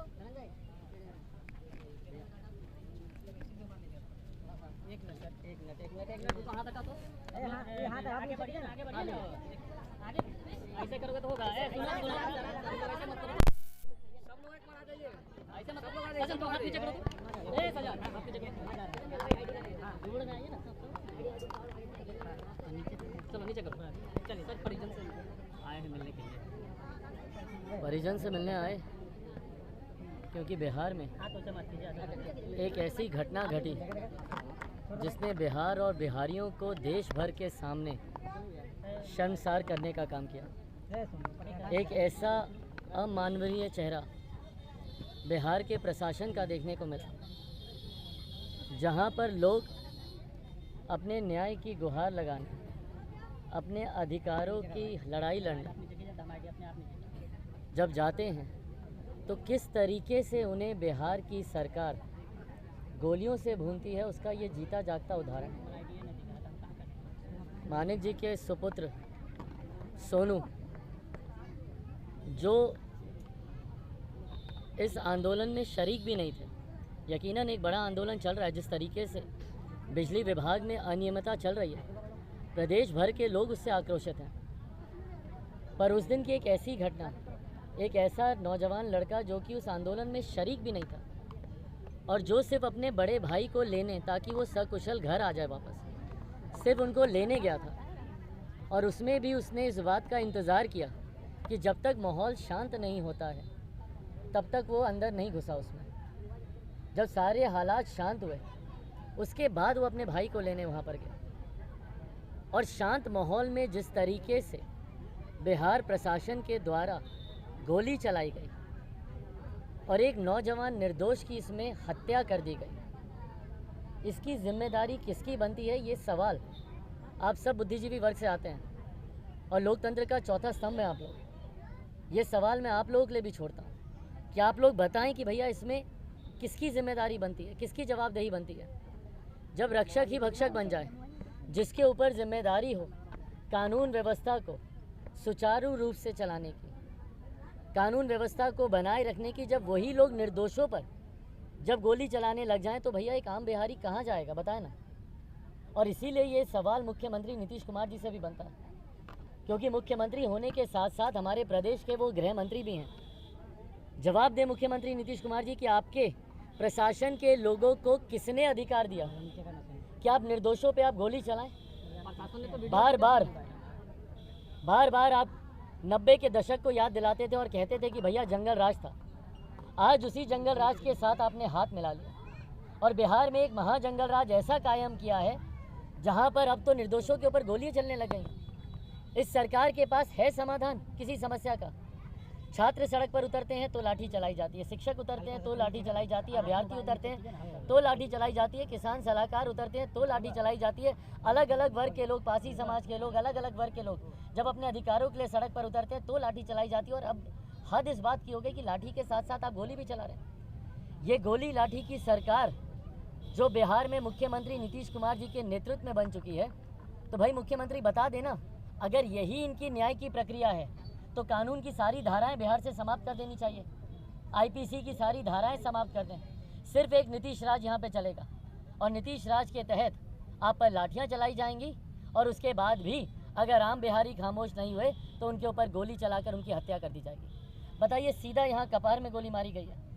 एक मिनट कहाँ तक तो यहाँ तक आगे बढ़िए आगे ऐसे करोगे तो होगा। ऐसे मत करो, सब लोग एक बार आ जाइए, ऐसे मत करो। सजन तो हाथ पीछे करो, ए सजन हाथ पीछे करो। हां जोड़ में आइए ना सब। चलो नीचे करो। चलिए सर, परिजन से आए हैं मिलने के लिए। परिजन से मिलने आए क्योंकि बिहार में एक ऐसी घटना घटी जिसने बिहार और बिहारियों को देश भर के सामने शर्मसार करने का काम किया। एक ऐसा अमानवीय चेहरा बिहार के प्रशासन का देखने को मिला, जहां पर लोग अपने न्याय की गुहार लगाने, अपने अधिकारों की लड़ाई लड़ने जब जाते हैं तो किस तरीके से उन्हें बिहार की सरकार गोलियों से भूनती है, उसका ये जीता जागता उदाहरण है। मानिक जी के सुपुत्र सोनू, जो इस आंदोलन में शरीक भी नहीं थे, यकीनन एक बड़ा आंदोलन चल रहा है। जिस तरीके से बिजली विभाग में अनियमितता चल रही है, प्रदेश भर के लोग उससे आक्रोशित हैं। पर उस दिन की एक ऐसी घटना, एक ऐसा नौजवान लड़का जो कि उस आंदोलन में शरीक भी नहीं था और जो सिर्फ अपने बड़े भाई को लेने, ताकि वो सकुशल घर आ जाए वापस, सिर्फ उनको लेने गया था। और उसमें भी उसने इस बात का इंतज़ार किया कि जब तक माहौल शांत नहीं होता है तब तक वो अंदर नहीं घुसा उसमें। जब सारे हालात शांत हुए उसके बाद वो अपने भाई को लेने वहाँ पर गया। और शांत माहौल में जिस तरीके से बिहार प्रशासन के द्वारा गोली चलाई गई और एक नौजवान निर्दोष की इसमें हत्या कर दी गई, इसकी जिम्मेदारी किसकी बनती है, ये सवाल आप सब बुद्धिजीवी वर्ग से आते हैं और लोकतंत्र का चौथा स्तंभ है आप लोग। ये सवाल मैं आप लोगों के लिए भी छोड़ता हूँ कि आप लोग बताएं कि भैया इसमें किसकी जिम्मेदारी बनती है, किसकी जवाबदेही बनती है। जब रक्षक ही भक्षक बन जाए, जिसके ऊपर जिम्मेदारी हो कानून व्यवस्था को सुचारू रूप से चलाने की, कानून व्यवस्था को बनाए रखने की, जब वही लोग निर्दोषों पर जब गोली चलाने लग जाएं तो भैया एक आम बिहारी कहाँ जाएगा, बताए ना। और इसीलिए ये सवाल मुख्यमंत्री नीतीश कुमार जी से भी बनता है, क्योंकि मुख्यमंत्री होने के साथ साथ हमारे प्रदेश के वो गृह मंत्री भी हैं। जवाब दें मुख्यमंत्री नीतीश कुमार जी कि आपके प्रशासन के लोगों को किसने अधिकार दिया कि आप निर्दोषों पे आप गोली चलाएं। बार बार आप 90 के दशक को याद दिलाते थे और कहते थे कि भैया जंगल राज था। आज उसी जंगल राज के साथ आपने हाथ मिला लिया और बिहार में एक महाजंगल राज ऐसा कायम किया है जहां पर अब तो निर्दोषों के ऊपर गोलियां चलने लग गई। इस सरकार के पास है समाधान किसी समस्या का? छात्र सड़क पर उतरते हैं तो लाठी चलाई जाती है, शिक्षक उतरते हैं तो लाठी चलाई जाती है, अभ्यर्थी उतरते हैं तो लाठी चलाई जाती है, किसान सलाहकार उतरते हैं तो लाठी चलाई जाती है। अलग अलग वर्ग के लोग, पासी समाज के लोग, अलग अलग वर्ग के लोग जब अपने अधिकारों के लिए सड़क पर उतरते हैं तो लाठी चलाई जाती है। और अब हद इस बात की हो गई कि लाठी के साथ साथ आप गोली भी चला रहे हैं। ये गोली लाठी की सरकार जो बिहार में मुख्यमंत्री नीतीश कुमार जी के नेतृत्व में बन चुकी है, तो भाई मुख्यमंत्री बता देना, अगर यही इनकी न्याय की प्रक्रिया है तो कानून की सारी धाराएं बिहार से समाप्त कर देनी चाहिए, आईपीसी की सारी धाराएं समाप्त कर दें। सिर्फ एक नीतीश राज यहाँ पे चलेगा और नीतीश राज के तहत आप पर लाठियाँ चलाई जाएंगी और उसके बाद भी अगर आम बिहारी खामोश नहीं हुए तो उनके ऊपर गोली चलाकर उनकी हत्या कर दी जाएगी। बताइए, सीधा यहाँ कपार में गोली मारी गई है।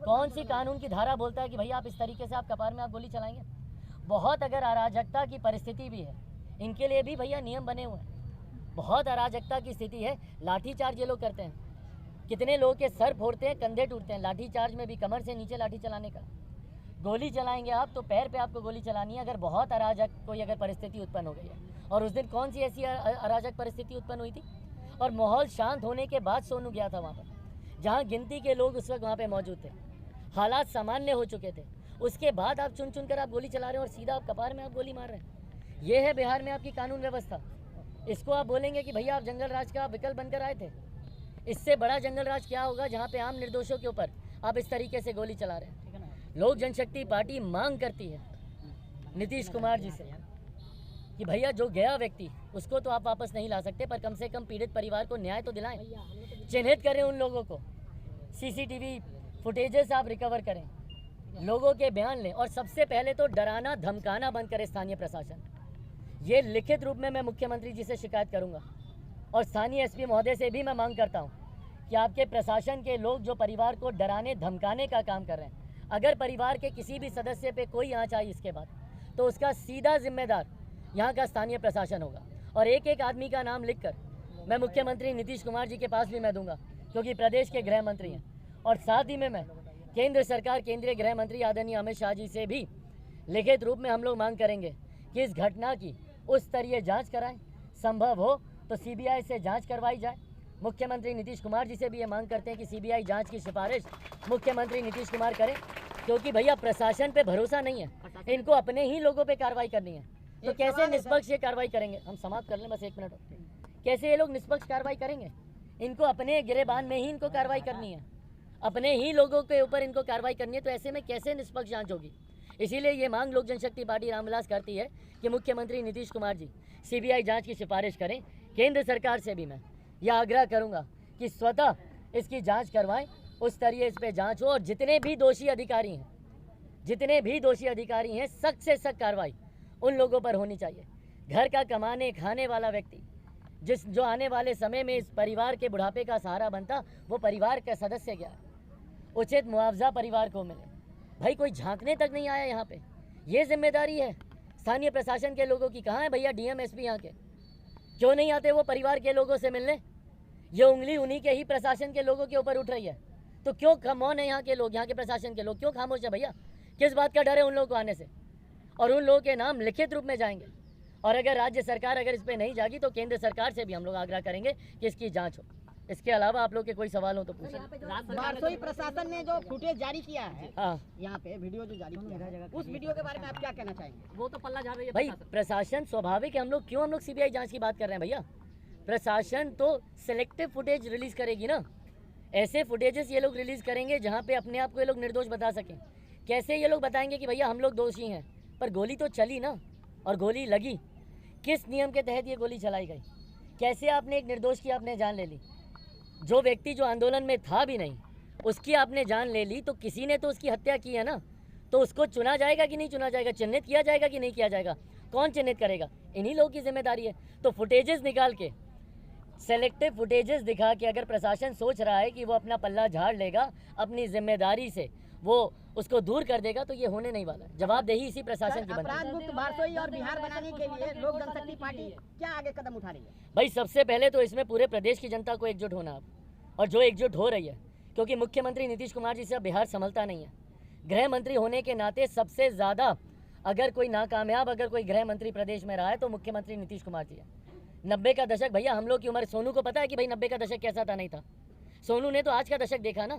कौन सी कानून की धारा बोलता है कि भैया आप इस तरीके से आप कपार में आप गोली चलाएंगे? बहुत अगर अराजकता की परिस्थिति भी है, इनके लिए भी भैया नियम बने हुए हैं। बहुत अराजकता की स्थिति है, लाठीचार्ज ये लोग करते हैं, कितने लोगों के सर फोड़ते हैं, कंधे टूटते हैं। लाठीचार्ज में भी कमर से नीचे लाठी चलाने का। गोली चलाएंगे आप तो पैर पे आपको गोली चलानी है, अगर बहुत अराजक कोई अगर परिस्थिति उत्पन्न हो गई है। और उस दिन कौन सी ऐसी अराजक परिस्थिति उत्पन्न हुई थी? और माहौल शांत होने के बाद सोनू गया था वहाँ पर, जहाँ गिनती के लोग उस वक्त वहाँ पे मौजूद थे, हालात सामान्य हो चुके थे। उसके बाद आप चुन चुन कर आप गोली चला रहे हैं और सीधा आप कपार में आप गोली मार रहे हैं। ये है बिहार में आपकी कानून व्यवस्था। इसको आप बोलेंगे कि भैया आप जंगल राज का विकल्प बनकर आए थे? इससे बड़ा जंगल राज क्या होगा जहाँ पे आम निर्दोषों के ऊपर आप इस तरीके से गोली चला रहे हैं। लोक जनशक्ति पार्टी मांग करती है नीतीश कुमार जी से कि भैया जो गया व्यक्ति उसको तो आप वापस नहीं ला सकते, पर कम से कम पीड़ित परिवार को न्याय तो दिलाएं, चिन्हित करें उन लोगों को, सीसीटीवी फुटेजेस आप रिकवर करें, लोगों के बयान लें और सबसे पहले तो डराना धमकाना बंद करे स्थानीय प्रशासन। ये लिखित रूप में मैं मुख्यमंत्री जी से शिकायत करूंगा और स्थानीय एसपी महोदय से भी मैं मांग करता हूं कि आपके प्रशासन के लोग जो परिवार को डराने धमकाने का काम कर रहे हैं, अगर परिवार के किसी भी सदस्य पे कोई आँच आई इसके बाद तो उसका सीधा जिम्मेदार यहाँ का स्थानीय प्रशासन होगा। और एक एक आदमी का नाम लिखकर मैं मुख्यमंत्री नीतीश कुमार जी के पास भी मैं दूंगा, क्योंकि प्रदेश के गृह मंत्री हैं। और साथ ही में मैं केंद्र सरकार, केंद्रीय गृह मंत्री आदरणीय अमित शाह जी से भी लिखित रूप में हम लोग मांग करेंगे कि इस घटना की उच्च स्तरीय जाँच कराएं, संभव हो तो CBI से जाँच करवाई जाए। मुख्यमंत्री नीतीश कुमार जी से भी ये मांग करते हैं कि CBI जांच की सिफारिश मुख्यमंत्री नीतीश कुमार करें, क्योंकि भैया प्रशासन पे भरोसा नहीं है, इनको अपने ही लोगों पे कार्रवाई करनी है। तो कैसे निष्पक्ष ये कार्रवाई करेंगे? हम समाप्त कर लें बस 1 मिनट। कैसे ये लोग निष्पक्ष कार्रवाई करेंगे? इनको अपने गिरेबान में ही इनको कार्रवाई करनी है, अपने ही लोगों के ऊपर इनको कार्रवाई करनी है। तो ऐसे में कैसे निष्पक्ष जाँच होगी? इसीलिए ये मांग लोक जनशक्ति पार्टी रामविलास करती है कि मुख्यमंत्री नीतीश कुमार जी CBI जाँच की सिफारिश करें। केंद्र सरकार से भी मैं यह आग्रह करूंगा कि स्वतः इसकी जांच करवाएं, उस स्तरीय इस पे जांच हो और जितने भी दोषी अधिकारी हैं सख्त से सख्त कार्रवाई उन लोगों पर होनी चाहिए। घर का कमाने खाने वाला व्यक्ति जो आने वाले समय में इस परिवार के बुढ़ापे का सहारा बनता, वो परिवार का सदस्य क्या है, उचित मुआवजा परिवार को मिले। भाई कोई झांकने तक नहीं आया यहाँ पे। ये जिम्मेदारी है स्थानीय प्रशासन के लोगों की। कहाँ है भैया DM SP यहाँ के? क्यों नहीं आते वो परिवार के लोगों से मिलने? ये उंगली उन्हीं के ही प्रशासन के लोगों के ऊपर उठ रही है। तो क्यों मौन है यहाँ के लोग, यहाँ के प्रशासन के लोग क्यों खामोश है भैया? किस बात का डर है उन लोगों को आने से? और उन लोगों के नाम लिखित रूप में जाएंगे। और अगर राज्य सरकार अगर इस पर नहीं जागी तो केंद्र सरकार से भी हम लोग आग्रह करेंगे कि इसकी जाँच हो। इसके अलावा आप लोग के कोई सवाल हो तो पूछें। बारसोई प्रशासन ने जो फुटेज जारी किया है, हाँ, यहाँ पे वीडियो जो जारी किया है, उस वीडियो के बारे में आप क्या कहना चाहेंगे? वो तो पल्ला झाड़ रही है भाई प्रशासन स्वाभाविक है। हम लोग CBI जांच की बात कर रहे हैं भैया? प्रशासन तो सिलेक्टिव फुटेज रिलीज करेगी ना। ऐसे फुटेजेस ये लोग रिलीज करेंगे जहाँ पे अपने आप को ये लोग निर्दोष बता सकें। कैसे ये लोग बताएंगे कि भैया हम लोग दोषी हैं? पर गोली तो चली ना, और गोली लगी। किस नियम के तहत ये गोली चलाई गई? कैसे आपने एक निर्दोष की आपने जान ले ली? जो व्यक्ति जो आंदोलन में था भी नहीं उसकी आपने जान ले ली, तो किसी ने तो उसकी हत्या की है ना। तो उसको चुना जाएगा कि नहीं चुना जाएगा? चिन्हित किया जाएगा कि नहीं किया जाएगा? कौन चिन्हित करेगा? इन्हीं लोगों की जिम्मेदारी है। तो फुटेजेस निकाल के, सेलेक्टिव फुटेजेस दिखा के अगर प्रशासन सोच रहा है कि वो अपना पल्ला झाड़ लेगा, अपनी जिम्मेदारी से वो उसको दूर कर देगा, तो ये होने नहीं वाला। जवाबदेही इसी प्रशासन की बनती है। अपराध मुक्त बारसोई और बिहार बनाने के लिए लोक जनशक्ति पार्टी क्या आगे कदम उठा रही है? भाई सबसे पहले तो इसमें पूरे प्रदेश की जनता को एकजुट होना है, और जो एकजुट हो रही है, क्योंकि मुख्यमंत्री नीतीश कुमार जी से अब बिहार संभलता नहीं है। गृह मंत्री होने के नाते सबसे ज़्यादा अगर कोई नाकामयाब अगर कोई गृह मंत्री प्रदेश में रहा है तो मुख्यमंत्री नीतीश कुमार जी है। 90 का दशक, भैया हम लोग की उम्र, सोनू को पता है कि भाई 90 का दशक कैसा था? नहीं था। सोनू ने तो आज का दशक देखा ना,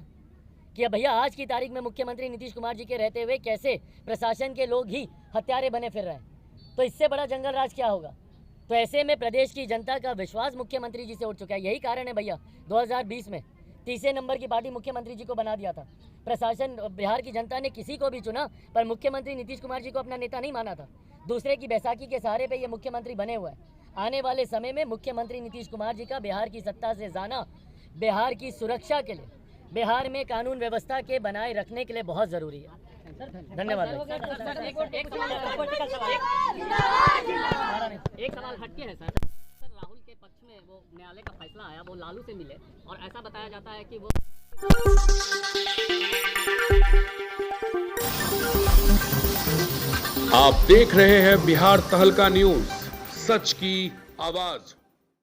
कि भैया आज की तारीख में मुख्यमंत्री नीतीश कुमार जी के रहते हुए कैसे प्रशासन के लोग ही हत्यारे बने फिर रहे हैं। तो इससे बड़ा जंगल राज क्या होगा? तो ऐसे में प्रदेश की जनता का विश्वास मुख्यमंत्री जी से उठ चुका है। यही कारण है भैया 2020 में तीसरे नंबर की पार्टी मुख्यमंत्री जी को बना दिया था। प्रशासन, बिहार की जनता ने किसी को भी चुना, पर मुख्यमंत्री नीतीश कुमार जी को अपना नेता नहीं माना था। दूसरे की बैसाखी के सहारे पे ये मुख्यमंत्री बने हुए हैं। आने वाले समय में मुख्यमंत्री नीतीश कुमार जी का बिहार की सत्ता से जाना बिहार की सुरक्षा के लिए, बिहार में कानून व्यवस्था के बनाए रखने के लिए बहुत ज़रूरी है। धन्यवाद। एक सवाल हटके है सर। राहुल के पक्ष में वो न्यायालय का फैसला आया, वो लालू से मिले और ऐसा बताया जाता है कि वो आप देख रहे हैं बिहार तहलका न्यूज, सच की आवाज।